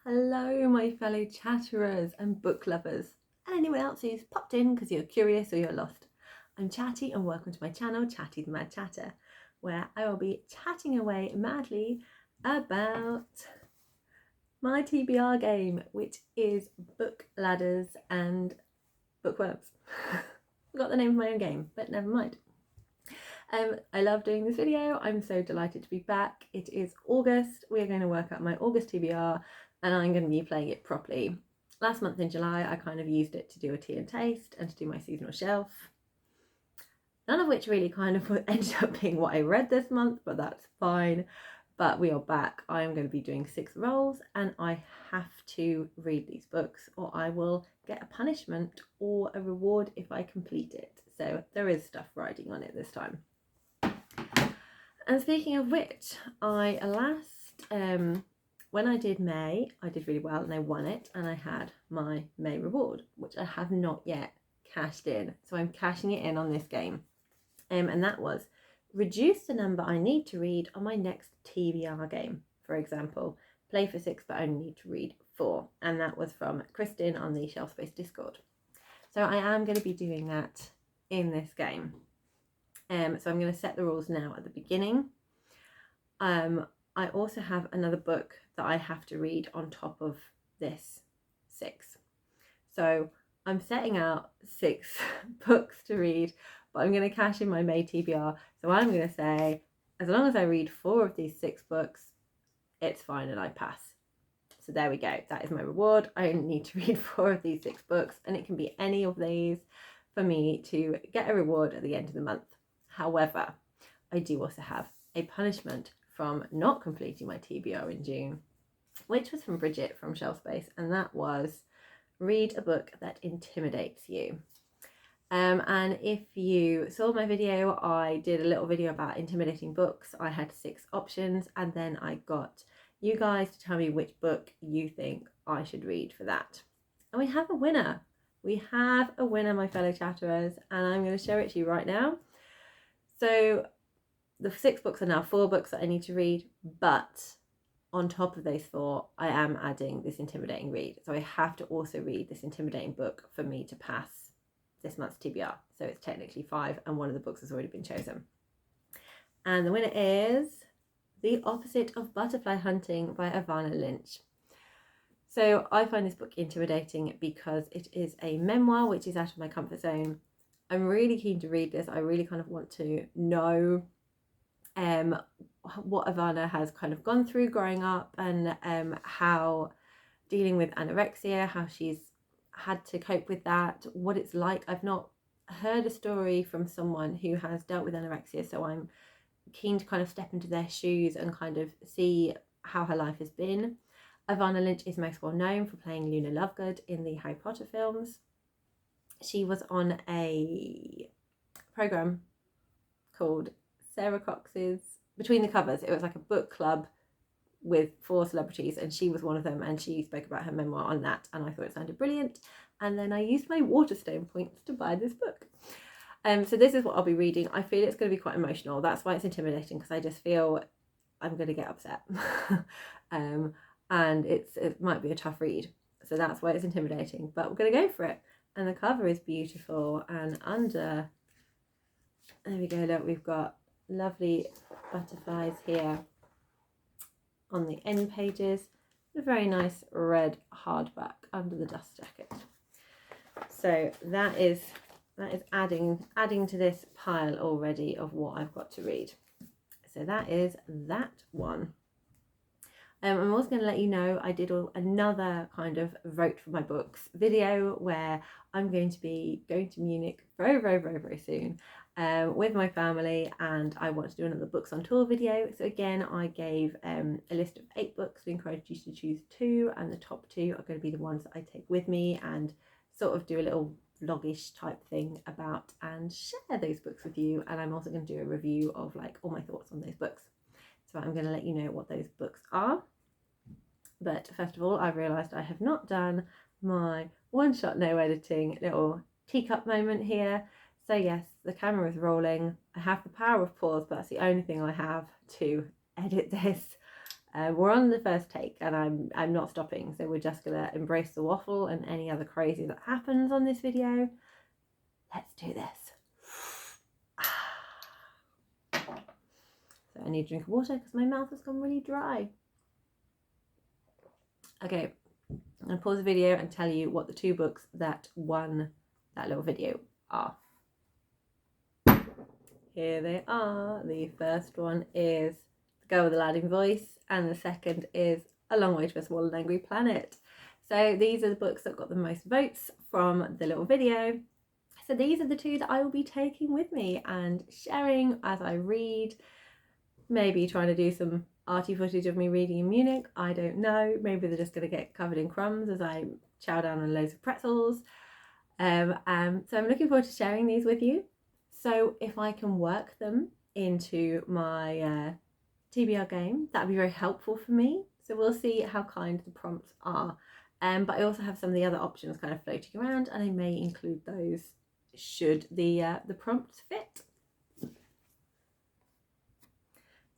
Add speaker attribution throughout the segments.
Speaker 1: Hello, my fellow chatterers and book lovers, and anyone else who's popped in because you're curious or you're lost. I'm Chatty, and welcome to my channel, Chatty the Mad Chatter, where I will be chatting away madly about my TBR game, which is Bookladders and Bookworms. Forgot the name of my own game, but never mind. I love doing this video. I'm so delighted to be back. It is August. We are going to work out my August TBR, and I'm going to be playing it properly. Last month in July, I kind of used it to do a tea and taste and to do my seasonal shelf. None of which really kind of ended up being what I read this month, but that's fine. But we are back. I am going to be doing 6 rolls, and I have to read these books or I will get a punishment or a reward if I complete it. So there is stuff riding on it this time. And speaking of which, I when I did May, I did really well and I won it, and I had my May reward, which I have not yet cashed in. So I'm cashing it in on this game. And that was reduce the number I need to read on my next TBR game. For example, play for 6 but only need to read 4. And that was from Kristen on the Shelf Space Discord. So I am going to be doing that in this game. So I'm going to set the rules now at the beginning. I also have another book that I have to read on top of this 6. So I'm setting out 6 books to read, but I'm going to cash in my May TBR. So I'm going to say, as long as I read 4 of these 6 books, it's fine and I pass. So there we go. That is my reward. I only need to read 4 of these 6 books, and it can be any of these for me to get a reward at the end of the month. However, I do also have a punishment from not completing my TBR in June, which was from Bridget from Shelf Space, and that was read a book that intimidates you. And if you saw my video, I did a little video about intimidating books. I had 6 options, and then I got you guys to tell me which book you think I should read for that. And we have a winner. We have a winner, my fellow chatterers, and I'm going to show it to you right now. So the 6 books are now 4 books that I need to read, but on top of those 4, I am adding this intimidating read. So I have to also read this intimidating book for me to pass this month's TBR. So it's technically 5, and one of the books has already been chosen. And the winner is The Opposite of Butterfly Hunting by Ivana Lynch. So I find this book intimidating because it is a memoir, which is out of my comfort zone. I'm really keen to read this. I really kind of want to know what Ivana has kind of gone through growing up, and how dealing with anorexia, how she's had to cope with that, what it's like. I've not heard a story from someone who has dealt with anorexia, so I'm keen to kind of step into their shoes and kind of see how her life has been. Ivana Lynch is most well known for playing Luna Lovegood in the Harry Potter films. She was on a program called Sarah Cox's Between the Covers. It was like a book club with 4 celebrities, and she was one of them, and she spoke about her memoir on that, and I thought it sounded brilliant. And then I used my Waterstone points to buy this book. So this is what I'll be reading. I feel it's going to be quite emotional. That's why it's intimidating, because I just feel I'm going to get upset. And it might be a tough read. So that's why it's intimidating, but we're going to go for it. And the cover is beautiful, and under, there we go, look, we've got lovely butterflies here on the end pages. A very nice red hardback under the dust jacket. So that is adding to this pile already of what I've got to read. So that is that one. I'm also going to let you know I did another kind of vote for my books video, where I'm going to be going to Munich very soon with my family, and I want to do another books on tour video. So again, I gave a list of 8 books and encouraged you to choose 2, and the top 2 are going to be the ones that I take with me and sort of do a little vlogish type thing about and share those books with you. And I'm also going to do a review of like all my thoughts on those books. So I'm going to let you know what those books are. But first of all, I've realised I have not done my one-shot no editing little teacup moment here. So yes, the camera is rolling. I have the power of pause, but that's the only thing I have to edit this. We're on the first take and I'm not stopping, so we're just gonna embrace the waffle and any other crazy that happens on this video. Let's do this. So I need a drink of water because my mouth has gone really dry. Okay, I'm gonna pause the video and tell you what the two books that won that little video are. Here they are. The first one is The Girl with the Loud Voice, and the second is A Long Way to a Small and Angry Planet. So these are the books that got the most votes from the little video. So these are the two that I will be taking with me and sharing as I read. Maybe trying to do some arty footage of me reading in Munich. I don't know. Maybe they're just going to get covered in crumbs as I chow down on loads of pretzels. So I'm looking forward to sharing these with you. So if I can work them into my TBR game, that'd be very helpful for me. So we'll see how kind the prompts are. But I also have some of the other options kind of floating around, and I may include those should the prompts fit.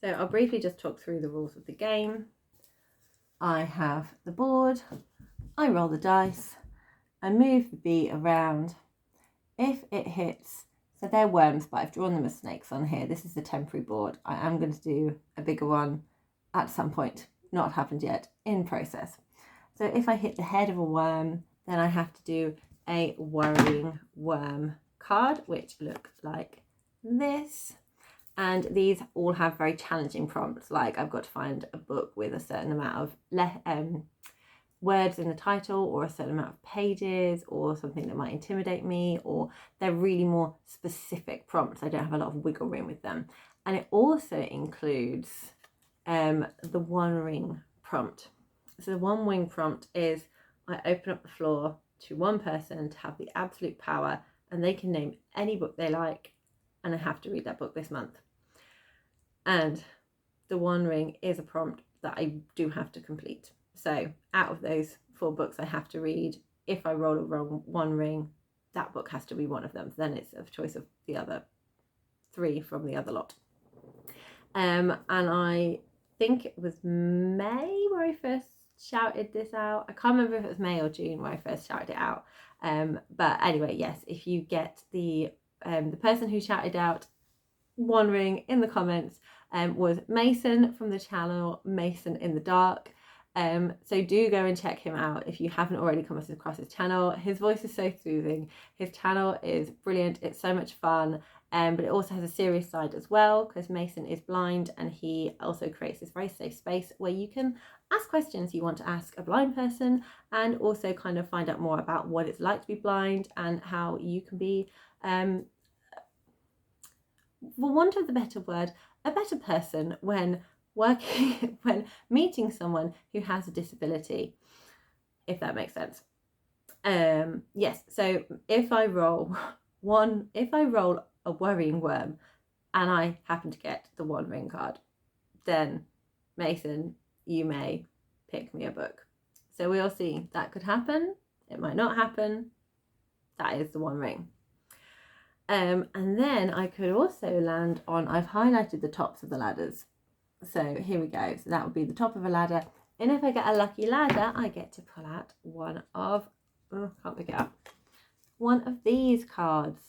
Speaker 1: So I'll briefly just talk through the rules of the game. I have the board, I roll the dice, I move the bee around. If it hits, so they're worms, but I've drawn them as snakes on here. This is the temporary board. I am going to do a bigger one at some point, not happened yet, in process. So if I hit the head of a worm, then I have to do a worrying worm card, which look like this. And these all have very challenging prompts, like I've got to find a book with a certain amount of words in the title, or a certain amount of pages, or something that might intimidate me, or they're really more specific prompts. I don't have a lot of wiggle room with them. And it also includes the one ring prompt. So the one wing prompt is I open up the floor to one person to have the absolute power, and they can name any book they like, and I have to read that book this month. And the one ring is a prompt that I do have to complete. So out of those 4 books I have to read, if I roll a wrong one ring, that book has to be one of them. Then it's a choice of the other 3 from the other lot. And I think it was May where I first shouted this out. I can't remember if it was May or June where I first shouted it out. But anyway, yes, if you get the person who shouted out one ring in the comments was Mason from the channel Mason in the Dark. So do go and check him out if you haven't already come across his channel. His voice is so soothing. His channel is brilliant. It's so much fun. But it also has a serious side as well, because Mason is blind, and he also creates this very safe space where you can ask questions you want to ask a blind person, and also kind of find out more about what it's like to be blind and how you can be, for want of the better word, a better person when working, when meeting someone who has a disability, if that makes sense. Yes, so if I roll a worrying worm and I happen to get the one ring card, then Mason, you may pick me a book. So we'll see. That could happen. It might not happen. That is the one ring. And then I could also land on, I've highlighted the tops of the ladders. So here we go. So that would be the top of a ladder. And if I get a lucky ladder, I get to pull out one of, can't pick it up, one of these cards.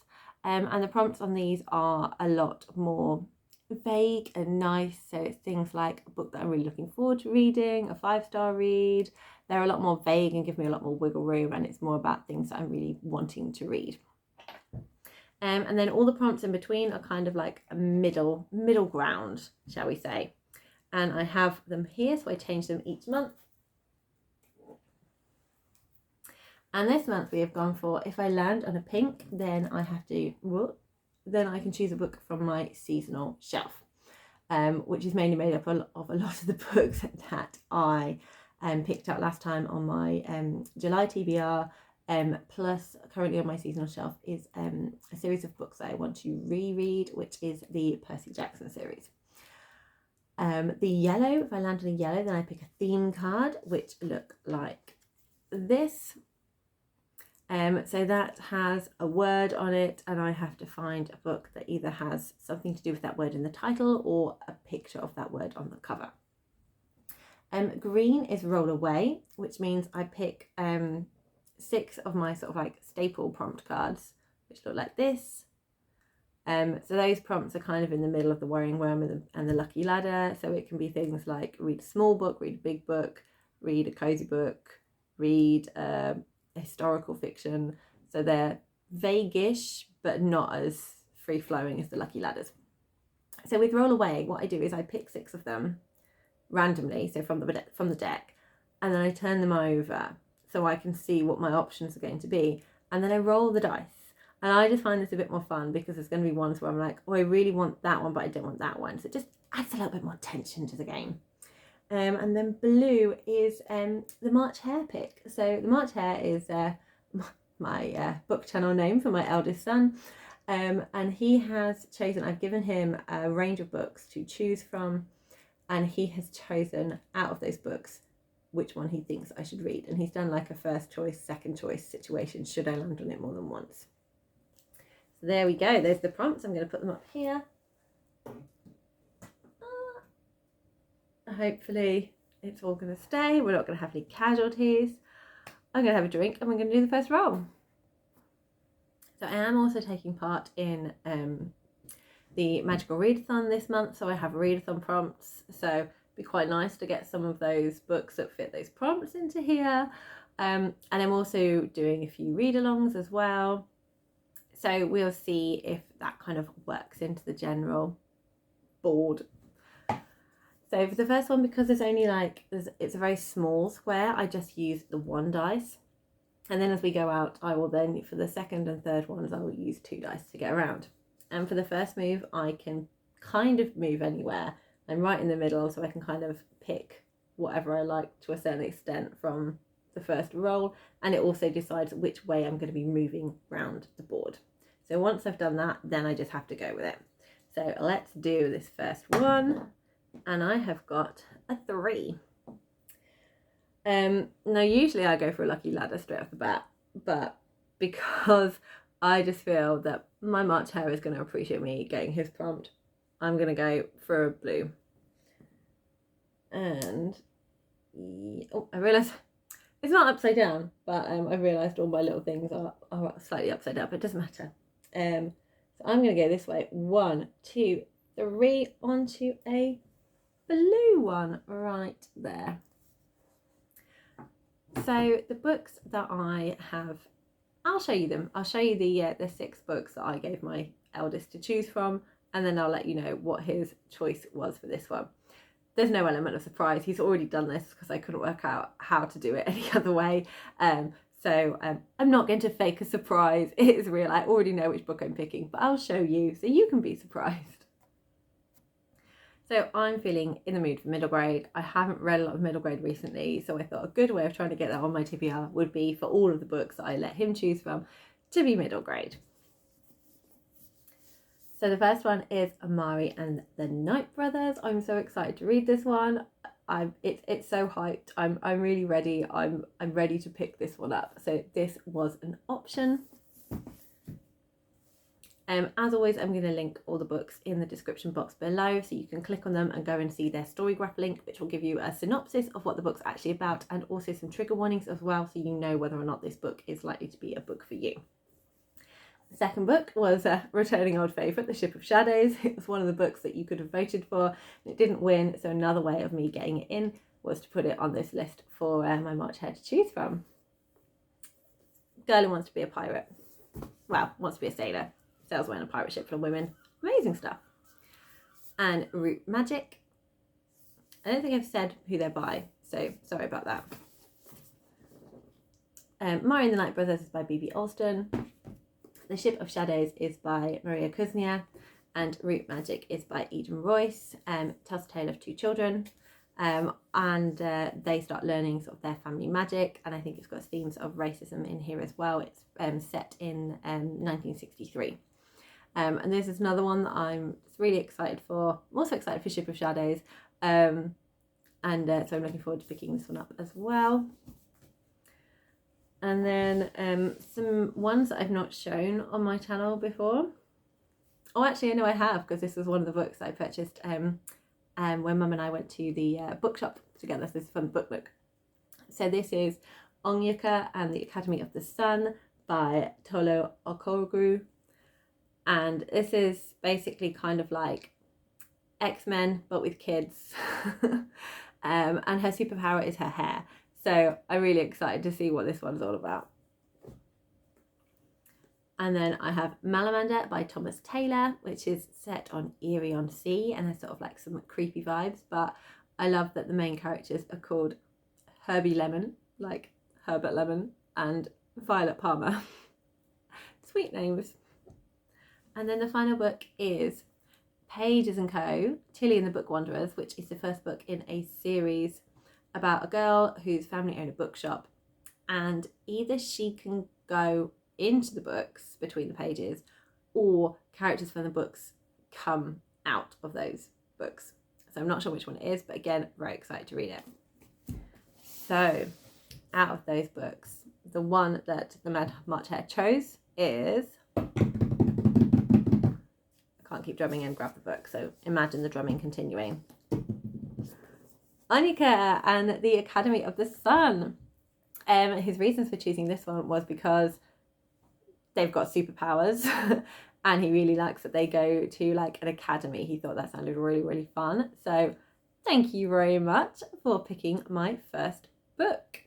Speaker 1: And the prompts on these are a lot more vague and nice. So it's things like a book that I'm really looking forward to reading, a 5-star read. They're a lot more vague and give me a lot more wiggle room, and it's more about things that I'm really wanting to read. And then all the prompts in between are kind of like a middle ground, shall we say. And I have them here, so I change them each month. And this month we have gone for, if I land on a pink, then I have to, then I can choose a book from my seasonal shelf, which is mainly made up of a lot of the books that I picked up last time on my July TBR. Plus currently on my seasonal shelf is a series of books that I want to reread, which is the Percy Jackson series. The yellow, if I land on a yellow, then I pick a theme card, which look like this. So that has a word on it, and I have to find a book that either has something to do with that word in the title or a picture of that word on the cover. Green is roll away, which means I pick 6 of my sort of like staple prompt cards, which look like this. So those prompts are kind of in the middle of the Worrying Worm and the Lucky Ladder. So it can be things like read a small book, read a big book, read a cozy book, read historical fiction. So they're vaguish, but not as free-flowing as the Lucky Ladders. So with Roll Away, what I do is I pick 6 of them randomly, so from the deck, and then I turn them over so I can see what my options are going to be, and then I roll the dice. And I just find this a bit more fun because there's going to be ones where I'm like, oh, I really want that one, but I don't want that one. So it just adds a little bit more tension to the game. And then blue is the March Hare pick. So the March Hare is my book channel name for my eldest son. And he has chosen, I've given him a range of books to choose from, and he has chosen out of those books which one he thinks I should read. And he's done like a first choice, second choice situation, should I land on it more than once. So there we go, there's the prompts. I'm going to put them up here. Hopefully it's all going to stay. We're not going to have any casualties. I'm going to have a drink and we're going to do the first roll. So I am also taking part in the Magical Readathon this month. So I have readathon prompts. So it'd be quite nice to get some of those books that fit those prompts into here. And I'm also doing a few read-alongs as well. So we'll see if that kind of works into the general board. So for the first one, because there's only like, it's a very small square, I just use the 1 dice. And then as we go out, I will then, for the second and third ones, I will use 2 dice to get around. And for the first move, I can kind of move anywhere. I'm right in the middle, so I can kind of pick whatever I like to a certain extent from the first roll. And it also decides which way I'm going to be moving around the board. So once I've done that, then I just have to go with it. So let's do this first one. And I have got a 3. Now usually I go for a Lucky Ladder straight off the bat, but because I just feel that my March Hare is going to appreciate me getting his prompt, I'm going to go for a blue. And oh, I realise it's not upside down, but I realised all my little things are slightly upside down, but it doesn't matter. So I'm going to go this way. 1, 2, 3 onto a blue one right there. So the books that I have, I'll show you them. I'll show you the 6 books that I gave my eldest to choose from, and then I'll let you know what his choice was for this one. There's no element of surprise. He's already done this because I couldn't work out how to do it any other way. So I'm not going to fake a surprise. It is real. I already know which book I'm picking, but I'll show you so you can be surprised. So I'm feeling in the mood for middle grade. I haven't read a lot of middle grade recently, so I thought a good way of trying to get that on my TBR would be for all of the books that I let him choose from to be middle grade. So the first one is Amari and the Night Brothers. I'm so excited to read this one. It's so hyped. I'm really ready. I'm ready to pick this one up. So this was an option. As always, I'm going to link all the books in the description box below, so you can click on them and go and see their story graph link, which will give you a synopsis of what the book's actually about, and also some trigger warnings as well, so you know whether or not this book is likely to be a book for you. The second book was a returning old favourite, The Ship of Shadows. It was one of the books that you could have voted for, and it didn't win, so another way of me getting it in was to put it on this list for my March Hare to choose from. Girl who wants to be a pirate. Well, wants to be a sailor. Sails away on a pirate ship full of women. Amazing stuff. And Root Magic. I don't think I've said who they're by, so sorry about that. Amari and the Night Brothers is by B.B. Alston. The Ship of Shadows is by Maria Kuznia. And Root Magic is by Eden Royce. Tells the tale of 2 children. And they start learning sort of their family magic. And I think it's got themes of racism in here as well. It's set in 1963. And this is another one that I'm really excited for. I'm also excited for Ship of Shadows. So I'm looking forward to picking this one up as well. And then some ones that I've not shown on my channel before. Oh, actually, I know I have, because this was one of the books I purchased when Mum and I went to the bookshop together. So this is from the book look. So this is Onyeka and the Academy of the Sun by Tolu Okorogu. And this is basically kind of like X-Men, but with kids. And her superpower is her hair. So I'm really excited to see what this one's all about. And then I have Malamander by Thomas Taylor, which is set on Eerie-on-Sea and has sort of like some creepy vibes. But I love that the main characters are called Herbie Lemon, like Herbert Lemon, and Violet Palmer. Sweet names. And then the final book is Pages & Co, Tilly and the Book Wanderers, which is the first book in a series about a girl whose family own a bookshop, and either she can go into the books between the pages or characters from the books come out of those books. So I'm not sure which one it is, but again, very excited to read it. So out of those books, the one that the Mad March Hare chose is, I can't keep drumming and grab the book, so imagine the drumming continuing. Onyeka and the Academy of the Sun. His reasons for choosing this one was because they've got superpowers and he really likes that they go to like an academy. He thought that sounded really, really fun. So thank you very much for picking my first book.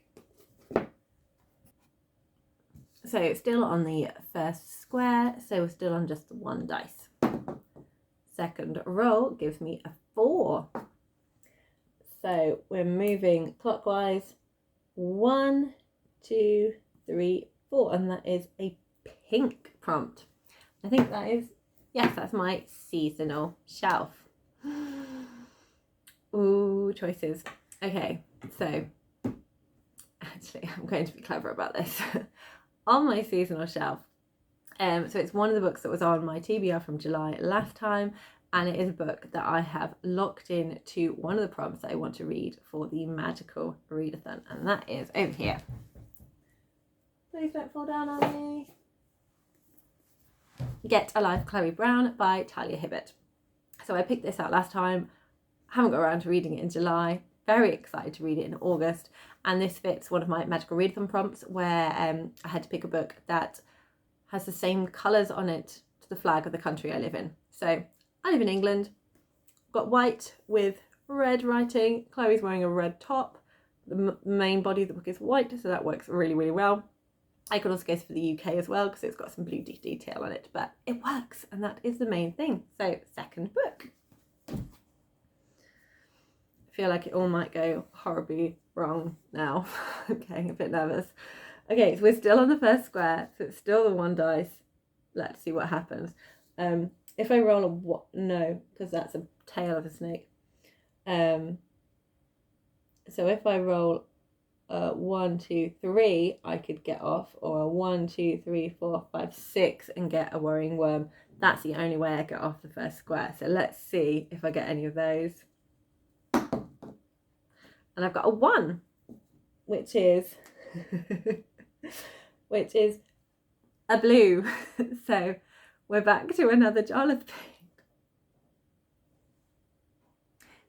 Speaker 1: So it's still on the first square, so we're still on just one dice. Second roll gives me a 4. So we're moving clockwise. 1, 2, 3, 4, and that is a pink prompt. I think that is, yes, that's my seasonal shelf. Ooh, choices. Okay, so actually I'm going to be clever about this. On my seasonal shelf, so it's one of the books that was on my TBR from July last time, and it is a book that I have locked in to one of the prompts that I want to read for the Magical Readathon, and that is over here. Please don't fall down on me. Get a Life, Chloe Brown by Talia Hibbert. So I picked this out last time, haven't got around to reading it in July, very excited to read it in August, and this fits one of my Magical Readathon prompts where I had to pick a book that has the same colours on it to the flag of the country I live in. So I live in England, got white with red writing, Chloe's wearing a red top, the main body of the book is white, so that works really, really well. I could also go for the UK as well because it's got some blue detail on it, but it works and that is the main thing. So second book. I feel like it all might go horribly wrong now. I'm getting a bit nervous. Okay, so we're still on the first square, so it's still the one dice. Let's see what happens. If I roll a what? No, because that's a tail of a snake. So if I roll 1, 2, 3, I could get off, or a 1, 2, 3, 4, 5, 6 and get a worrying worm. That's the only way I get off the first square. So let's see if I get any of those. And I've got a 1, which is which is a blue. So we're back to another Jarlath pick.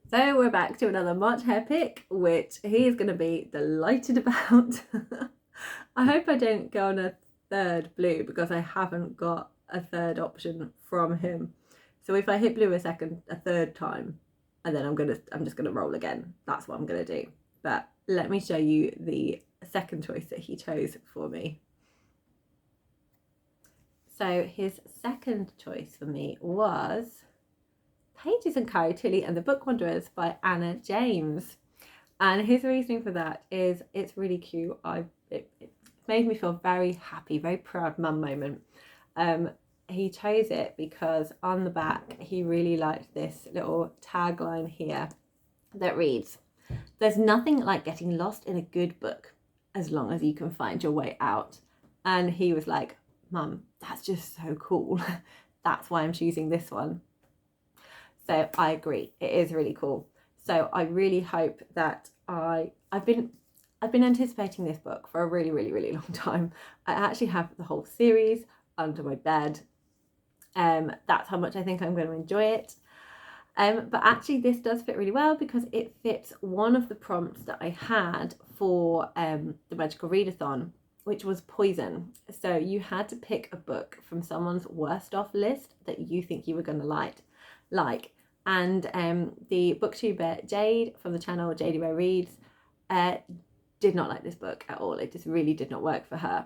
Speaker 1: So we're back to another March Hare pick, which he is going to be delighted about. I hope I don't go on a third blue because I haven't got a third option from him. So if I hit blue a third time, and then I'm just gonna roll again. That's what I'm gonna do. But let me show you the second choice that he chose for me. So his second choice for me was Pages & Co, Tilly and the Book Wanderers by Anna James. And his reasoning for that is it's really cute. It made me feel very happy, very proud mum moment. He chose it because on the back he really liked this little tagline here that reads, "There's nothing like getting lost in a good book as long as you can find your way out." And he was like, "Mum, that's just so cool." That's why I'm choosing this one. So I agree, it is really cool. So I really hope that I've been anticipating this book for a really, really, really long time. I actually have the whole series under my bed. That's how much I think I'm going to enjoy it. But actually this does fit really well because it fits one of the prompts that I had for the Magical Readathon, which was poison. So you had to pick a book from someone's worst off list that you think you were going to like. And the booktuber Jade from the channel Jade Reads did not like this book at all. It just really did not work for her.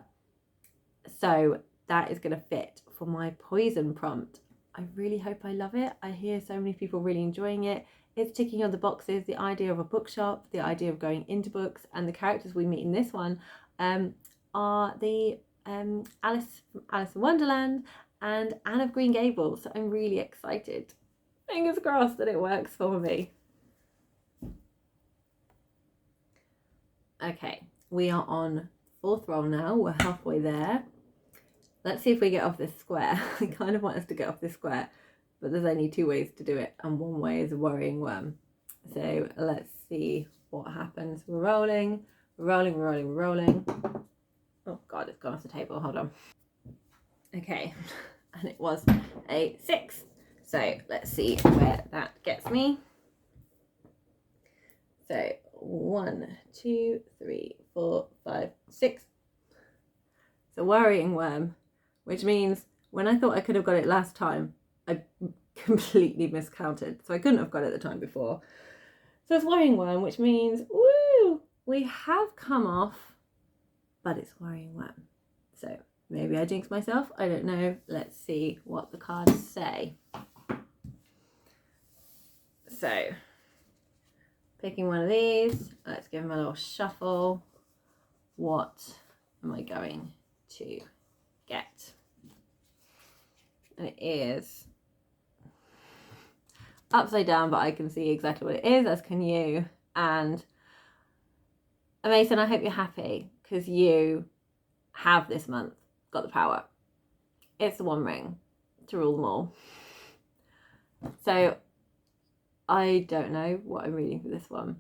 Speaker 1: So that is going to fit for my poison prompt. I really hope I love it. I hear so many people really enjoying it. It's ticking all the boxes, the idea of a bookshop, the idea of going into books, and the characters we meet in this one are the Alice in Wonderland and Anne of Green Gables. So I'm really excited. Fingers crossed that it works for me. Okay, we are on 4th roll now. We're halfway there. Let's see if we get off this square. I kind of want us to get off this square, but there's only 2 ways to do it, and one way is a worrying worm. So let's see what happens. We're rolling, we're rolling, we're rolling, we're rolling. Oh God, it's gone off the table. Hold on. Okay, and it was a 6. So let's see where that gets me. So 1, 2, 3, 4, 5, 6. It's a worrying worm, which means when I thought I could have got it last time, I completely miscounted. So I couldn't have got it the time before. So it's worrying worm, which means, woo, we have come off, but it's worrying worm. So maybe I jinxed myself. I don't know. Let's see what the cards say. So picking one of these, let's give them a little shuffle. What am I going to get? And it is upside down, but I can see exactly what it is, as can you. And Mason, I hope you're happy because you have this month got the power. It's the one ring to rule them all. So I don't know what I'm reading for this one.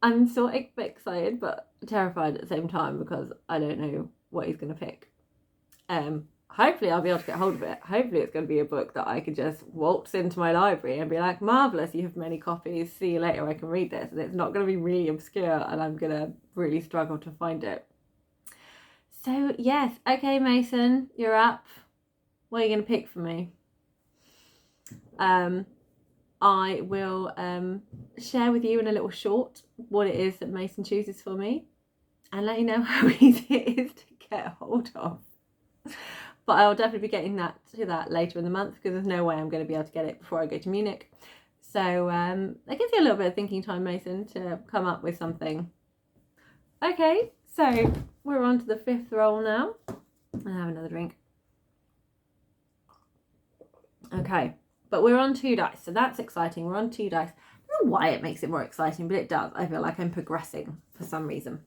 Speaker 1: I'm sort of excited but terrified at the same time because I don't know what he's going to pick. Hopefully I'll be able to get hold of it. Hopefully it's going to be a book that I could just waltz into my library and be like, marvellous, you have many copies, see you later, I can read this. And it's not going to be really obscure and I'm going to really struggle to find it. So yes, okay Mason, you're up. What are you going to pick for me? I will share with you in a little short what it is that Mason chooses for me and let you know how easy it is to get hold of. But I'll definitely be getting to that later in the month because there's no way I'm going to be able to get it before I go to Munich. So that gives you a little bit of thinking time, Mason, to come up with something. Okay, so we're on to the 5th roll now. I'll have another drink. Okay, but we're on 2 dice, so that's exciting. We're on 2 dice. I don't know why it makes it more exciting, but it does. I feel like I'm progressing for some reason.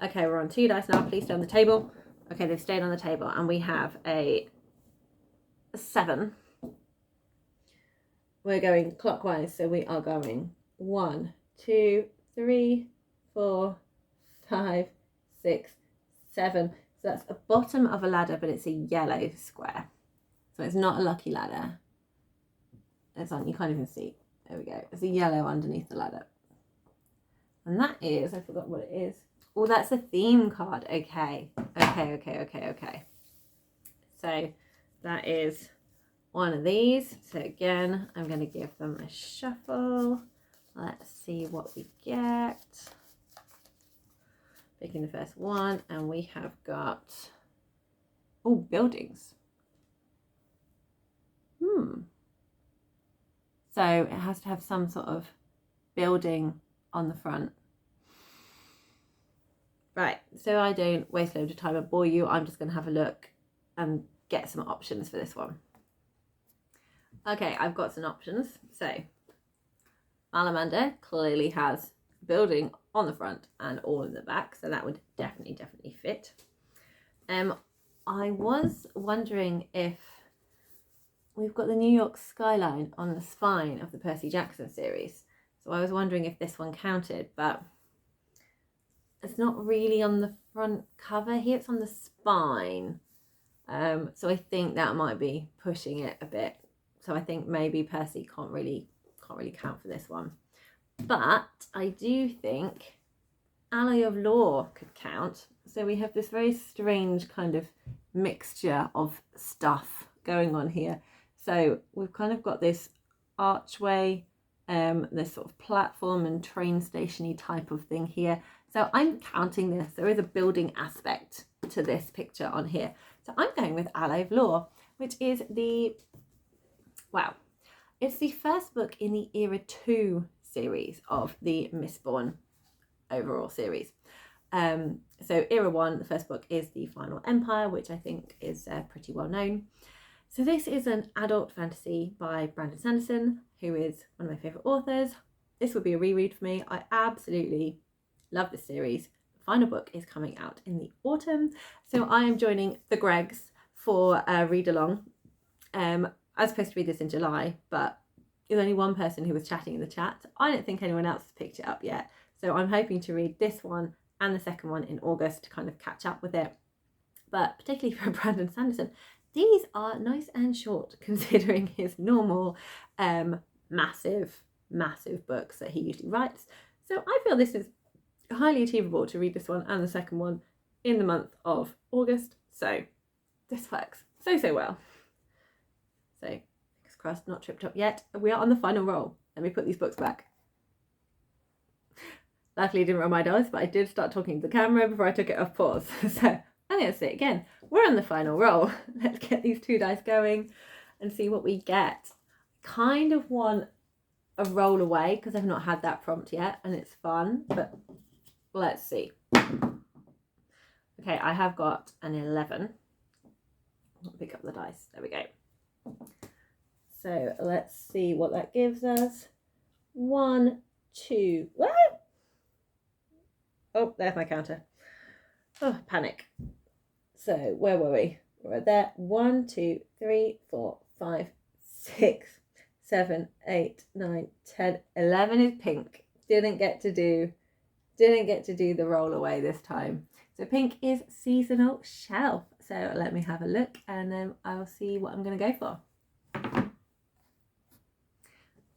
Speaker 1: Okay, we're on 2 dice now. Please stay on the table. Okay, they've stayed on the table, and we have a 7. We're going clockwise, so we are going 1, 2, 3, 4, 5, 6, 7. So that's a bottom of a ladder, but it's a yellow square. So it's not a lucky ladder. It's on, you can't even see. There we go. It's a yellow underneath the ladder. And that is, I forgot what it is. Oh, that's a theme card. Okay. Okay. So that is one of these. So again, I'm going to give them a shuffle. Let's see what we get. Picking the first one, and we have got, oh, buildings. So it has to have some sort of building on the front. Right, so I don't waste a load of time and bore you. I'm just going to have a look and get some options for this one. Okay, I've got some options. So Malamander clearly has building on the front and all in the back, so that would definitely fit. I was wondering if we've got the New York skyline on the spine of the Percy Jackson series, so I was wondering if this one counted, but it's not really on the front cover here, it's on the spine. So I think that might be pushing it a bit So I think maybe Percy can't really count for this one. But I do think Alloy of Law could count. So we have this very strange kind of mixture of stuff going on here. So we've kind of got this archway, this sort of platform and train station-y type of thing here. So I'm counting this. There is a building aspect to this picture on here. So I'm going with Alloy of Law, which is it's the first book in the Era 2 series of the Mistborn overall series. So Era 1, the first book, is The Final Empire, which I think is pretty well known. So this is an adult fantasy by Brandon Sanderson, who is one of my favourite authors. This would be a reread for me. I absolutely love this series. The final book is coming out in the autumn. So I am joining the Gregs for a read-along. I was supposed to read this in July, but there's only one person who was chatting in the chat. I don't think anyone else has picked it up yet. So I'm hoping to read this one and the second one in August to kind of catch up with it. But particularly for Brandon Sanderson, these are nice and short considering his normal massive books that he usually writes. So I feel this is highly achievable to read this one and the second one in the month of August. So this works so well. So fingers crossed, not tripped up yet. We are on the final roll. Let me put these books back. Luckily I didn't roll my dice, but I did start talking to the camera before I took it off pause. So I'm going to say it again. We're on the final roll. Let's get these 2 dice going and see what we get. Kind of want a roll away because I've not had that prompt yet and it's fun, but let's see. Okay, I have got an 11. I'll pick up the dice. There we go. So let's see what that gives us. 1, 2. What? Oh, there's my counter. Oh, panic. So where were we? We're there. 1, 2, 3, 4, 5, 6, 7, 8, 9, 10, 11 is pink. Didn't get to do the roll away this time. So pink is seasonal shelf. So let me have a look and then I'll see what I'm going to go for.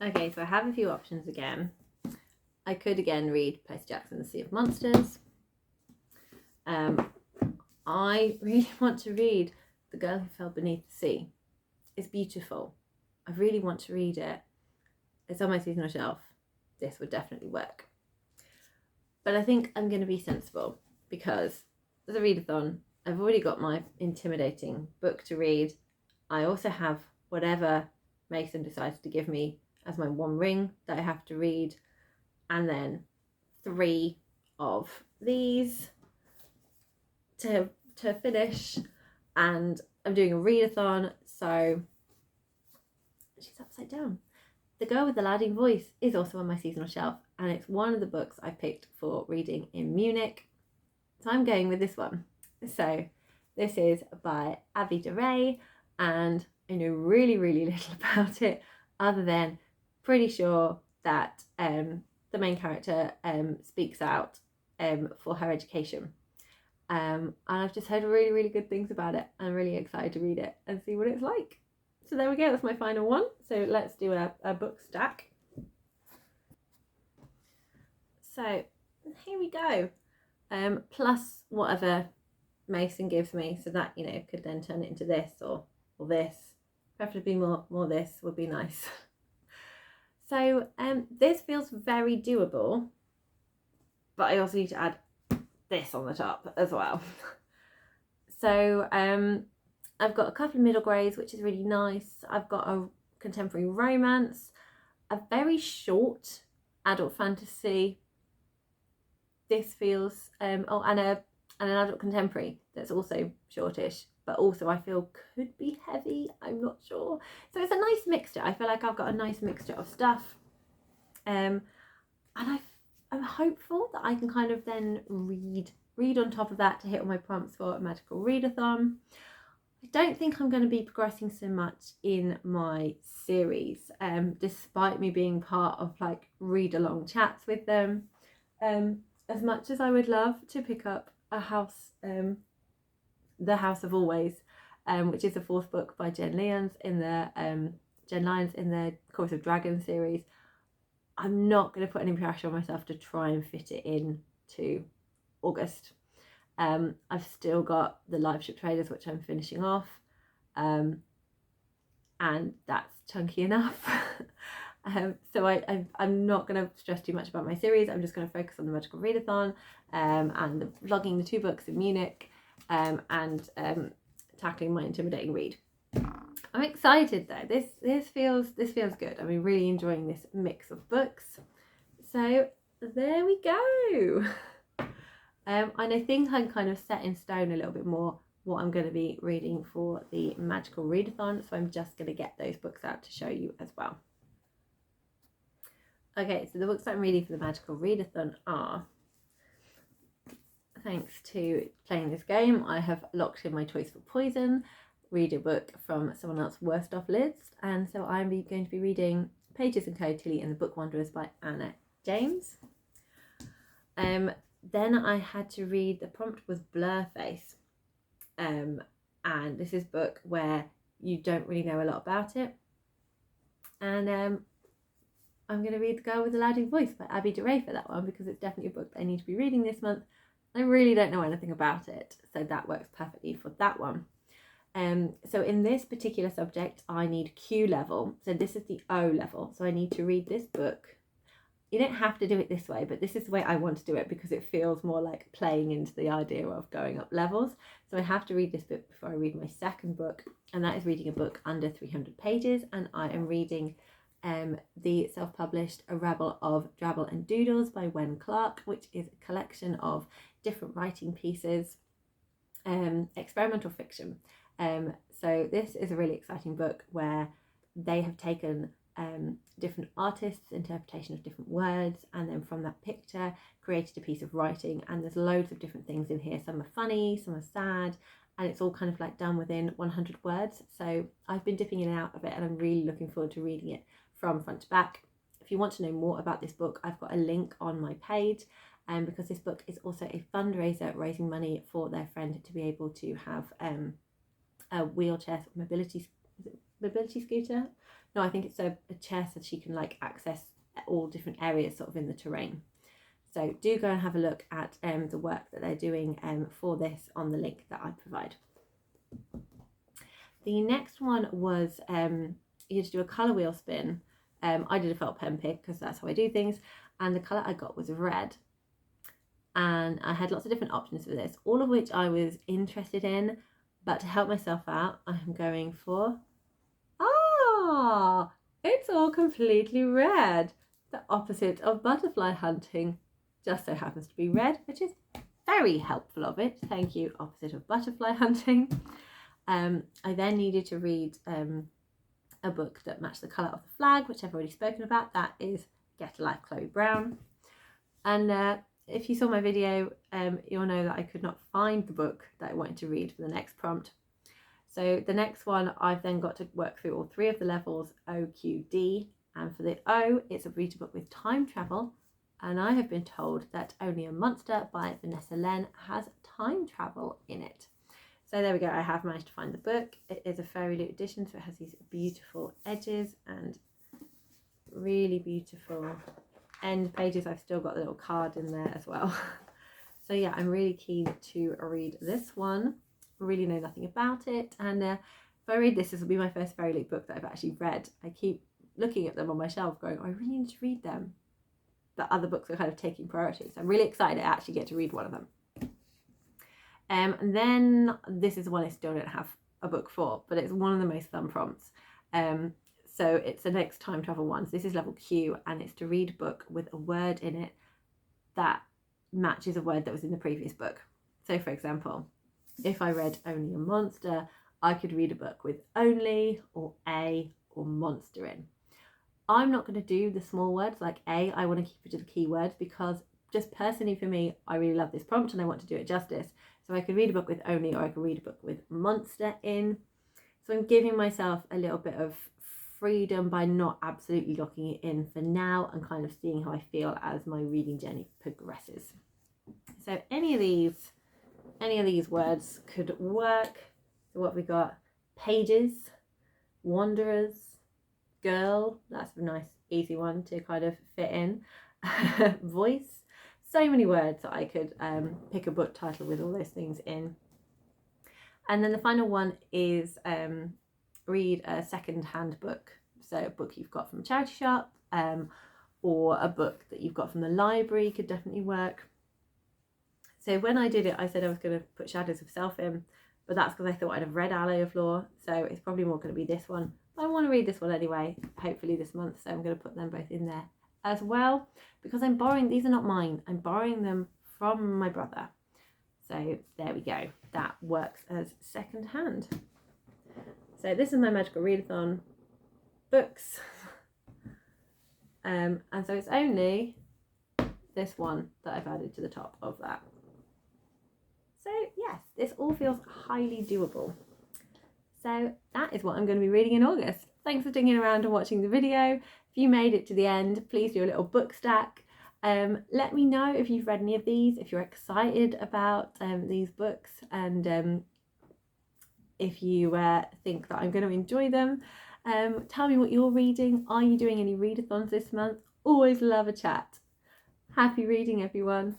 Speaker 1: Okay, so I have a few options again. I could again read Percy Jackson's Sea of Monsters. I really want to read The Girl Who Fell Beneath the Sea. It's beautiful. I really want to read it. It's on my seasonal shelf. This would definitely work. But I think I'm going to be sensible because as a readathon, I've already got my intimidating book to read. I also have whatever Mason decides to give me as my one ring that I have to read. And then 3 of these to finish, and I'm doing a readathon, so she's upside down. The Girl with the Ladding Voice is also on my seasonal shelf, and it's one of the books I picked for reading in Munich, so I'm going with this one. So this is by Avi DeRay, and I know really little about it other than pretty sure that the main character speaks out for her education. And I've just heard really good things about it. I'm really excited to read it and see what it's like. So there we go, that's my final one. So let's do a book stack. So here we go. Plus whatever Mason gives me, so that, you know, could then turn it into this or this. Preferably more this would be nice. So this feels very doable, but I also need to add this on the top as well. So I've got a couple of middle grades, which is really nice. I've got a contemporary romance, a very short adult fantasy. This feels and an adult contemporary that's also shortish, but also I feel could be heavy. I'm not sure. So it's a nice mixture. I feel like I've got a nice mixture of stuff, and I'm hopeful that I can kind of then read on top of that to hit all my prompts for a magical readathon. I don't think I'm going to be progressing so much in my series, despite me being part of like read along chats with them. As much as I would love to pick up a house, The House of Always, which is the 4th book by Jen Lyons in the Jen Lyons in the Chorus of Dragons series. I'm not going to put any pressure on myself to try and fit it in to August. I've still got the Live Ship Traders, which I'm finishing off, and that's chunky enough. So I'm not going to stress too much about my series. I'm just going to focus on the Magical Readathon, and vlogging the 2 books in Munich, and tackling my intimidating read. I'm excited though. This feels good. I'm really enjoying this mix of books. So there we go. And I think I'm kind of set in stone a little bit more what I'm going to be reading for the Magical Readathon. So I'm just going to get those books out to show you as well. Okay, so the books that I'm reading for the Magical Readathon are, thanks to playing this game, I have locked in my choice for Poison, read a book from someone else's worst off list, and so I'm going to be reading Pages and Co. Tilly and the Book Wanderers by Anna James. Then I had to read, the prompt was Blurface, and this is a book where you don't really know a lot about it, and I'm going to read The Girl with the Louding Voice by Abby DeRay for that one, because it's definitely a book that I need to be reading this month. I really don't know anything about it, so that works perfectly for that one. So in this particular subject, I need Q level. So this is the O level. So I need to read this book. You don't have to do it this way, but this is the way I want to do it because it feels more like playing into the idea of going up levels. So I have to read this book before I read my second book, and that is reading a book under 300 pages. And I am reading the self-published A Rabble of Drabble and Doodles by Wen Clark, which is a collection of different writing pieces, experimental fiction. So this is a really exciting book where they have taken different artists' interpretation of different words, and then from that picture created a piece of writing, and there's loads of different things in here. Some are funny, some are sad, and it's all kind of like done within 100 words. So I've been dipping in and out of it, and I'm really looking forward to reading it from front to back. If you want to know more about this book, I've got a link on my page, because this book is also a fundraiser raising money for their friend to be able to have a wheelchair mobility scooter. No, I think it's a chair so she can like access all different areas sort of in the terrain. So do go and have a look at the work that they're doing for this on the link that I provide. The next one was you had to do a colour wheel spin. I did a felt pen pick because that's how I do things, and the colour I got was red. And I had lots of different options for this, all of which I was interested in, but to help myself out, I'm going for, it's all completely red. The opposite of butterfly hunting just so happens to be red, which is very helpful of it. Thank you, opposite of butterfly hunting. I then needed to read a book that matched the colour of the flag, which I've already spoken about. That is Get a Life, Chloe Brown. And if you saw my video, you'll know that I could not find the book that I wanted to read for the next prompt. So the next one, I've then got to work through all 3 of the levels, O, Q, D. And for the O, it's a read book with time travel. And I have been told that Only a Monster by Vanessa Len has time travel in it. So there we go, I have managed to find the book. It is a Fairy Loot edition, so it has these beautiful edges and really beautiful end pages. I've still got the little card in there as well. So yeah, I'm really keen to read this one. Really know nothing about it, and if I read this will be my first Fairy Loot book that I've actually read. I keep looking at them on my shelf going, I really need to read them, but other books are kind of taking priority, so I'm really excited to actually get to read one of them. And then this is one I still don't have a book for, but it's one of the most fun prompts. So it's the next time travel one. So this is level Q, and it's to read a book with a word in it that matches a word that was in the previous book. So for example, if I read Only a Monster, I could read a book with only or a or monster in. I'm not going to do the small words like a. I want to keep it to the key words because just personally for me, I really love this prompt and I want to do it justice. So I could read a book with only, or I could read a book with monster in. So I'm giving myself a little bit of freedom by not absolutely locking it in for now and kind of seeing how I feel as my reading journey progresses. So any of these words could work. So what have we got? Pages, wanderers, girl, that's a nice easy one to kind of fit in. Voice, so many words that I could pick a book title with all those things in. And then the final one is read a second-hand book. So a book you've got from a charity shop, or a book that you've got from the library could definitely work. So when I did it, I said I was going to put Shadows of Self in, but that's because I thought I'd have read Alley of Law, so it's probably more going to be this one. But I want to read this one anyway, hopefully this month, so I'm going to put them both in there as well, because I'm borrowing, these are not mine, I'm borrowing them from my brother. So there we go, that works as second hand. So this is my Magical Readathon books. And so it's only this one that I've added to the top of that. So yes, this all feels highly doable. So that is what I'm going to be reading in August. Thanks for sticking around and watching the video. If you made it to the end, please do a little book stack. Let me know if you've read any of these, if you're excited about these books, and if you think that I'm going to enjoy them. Tell me what you're reading. Are you doing any readathons this month? Always love a chat. Happy reading, everyone.